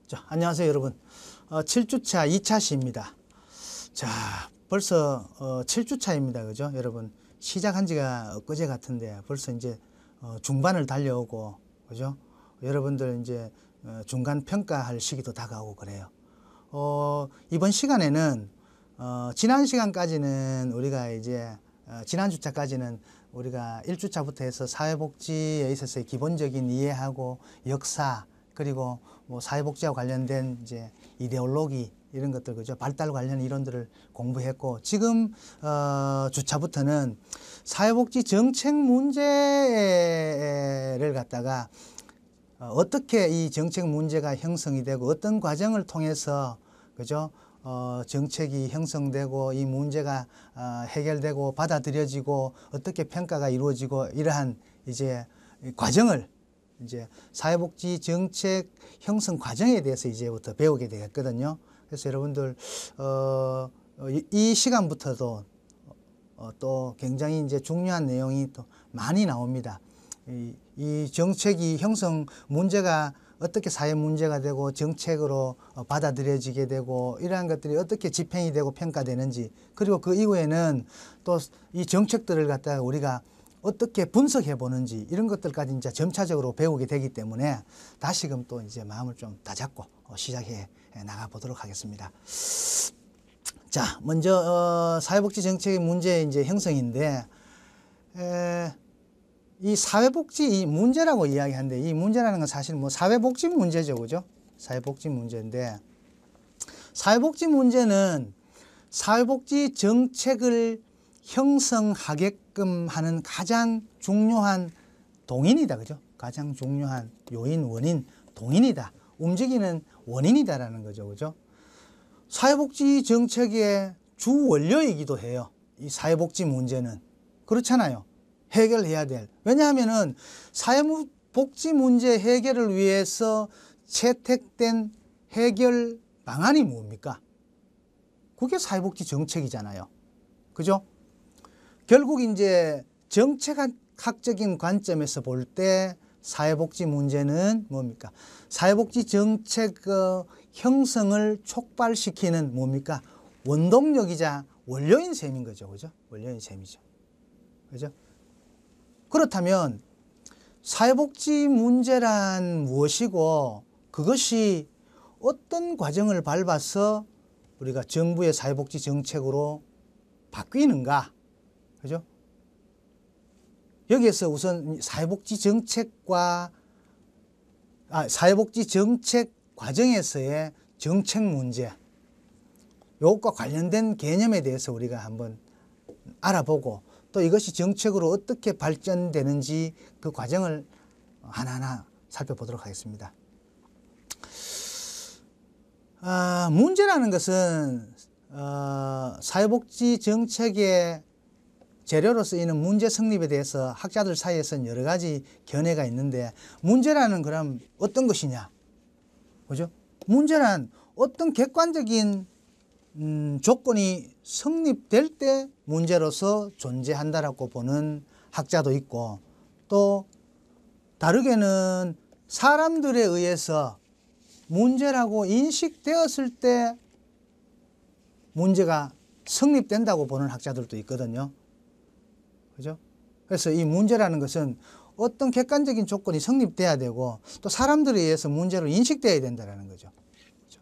자, 안녕하세요 여러분. 7주차 2차 시입니다. 자, 벌써 7주차입니다. 그죠? 여러분 시작한 지가 엊그제 같은데 벌써 이제 중반을 달려오고, 그죠? 여러분들 이제 중간 평가할 시기도 다가오고 그래요. 이번 시간에는 지난 시간까지는 우리가 이제 지난 주차까지는 우리가 1주차부터 해서 사회복지에 있어서의 기본적인 이해하고 역사, 그리고 뭐 사회복지와 관련된 이제 이데올로기 이런 것들, 그죠? 발달 관련 이론들을 공부했고, 지금 주차부터는 사회복지 정책 문제를 갖다가 어떻게 이 정책 문제가 형성이 되고 어떤 과정을 통해서, 그죠? 정책이 형성되고 이 문제가 해결되고 받아들여지고 어떻게 평가가 이루어지고, 이러한 이제 과정을 이제 사회복지 정책 형성 과정에 대해서 이제부터 배우게 되겠거든요. 그래서 여러분들 이 시간부터도 또 굉장히 이제 중요한 내용이 또 많이 나옵니다. 이 정책이 형성 문제가 어떻게 사회 문제가 되고 정책으로 받아들여지게 되고, 이러한 것들이 어떻게 집행이 되고 평가되는지, 그리고 그 이후에는 또 이 정책들을 갖다가 우리가 어떻게 분석해 보는지, 이런 것들까지 이제 점차적으로 배우게 되기 때문에 다시금 또 이제 마음을 좀 다잡고 시작해 나가 보도록 하겠습니다. 자, 먼저 사회복지 정책의 문제 이제 형성인데, 이 사회복지 이 문제라고 이야기하는데, 이 문제라는 건 사실 뭐 사회복지 문제죠, 그죠? 사회복지 문제인데, 사회복지 문제는 사회복지 정책을 형성하게끔 하는 가장 중요한 동인이다, 그죠? 가장 중요한 요인, 원인, 동인이다. 움직이는 원인이다라는 거죠, 그죠? 사회복지 정책의 주 원료이기도 해요. 이 사회복지 문제는. 그렇잖아요. 해결해야 될. 왜냐하면은 사회복지 문제 해결을 위해서 채택된 해결 방안이 뭡니까? 그게 사회복지 정책이잖아요. 그죠? 결국 이제 정책학적인 관점에서 볼 때 사회복지 문제는 뭡니까? 사회복지 정책 형성을 촉발시키는 뭡니까? 원동력이자 원료인 셈인 거죠. 그죠? 원료인 셈이죠. 그죠? 그렇다면 사회복지 문제란 무엇이고, 그것이 어떤 과정을 밟아서 우리가 정부의 사회복지 정책으로 바뀌는가? 그죠? 여기에서 우선 사회복지 정책과 사회복지 정책 과정에서의 정책 문제, 이것과 관련된 개념에 대해서 우리가 한번 알아보고, 또 이것이 정책으로 어떻게 발전되는지 그 과정을 하나하나 살펴보도록 하겠습니다. 문제라는 것은 사회복지 정책의 재료로 쓰이는 문제 성립에 대해서 학자들 사이에서는 여러 가지 견해가 있는데, 문제라는 그럼 어떤 것이냐? 그죠? 문제란 어떤 객관적인 조건이 성립될 때 문제로서 존재한다라고 보는 학자도 있고, 또 다르게는 사람들에 의해서 문제라고 인식되었을 때 문제가 성립된다고 보는 학자들도 있거든요. 그죠? 그래서 이 문제라는 것은 어떤 객관적인 조건이 성립돼야 되고, 또 사람들에 의해서 문제로 인식돼야 된다는 거죠.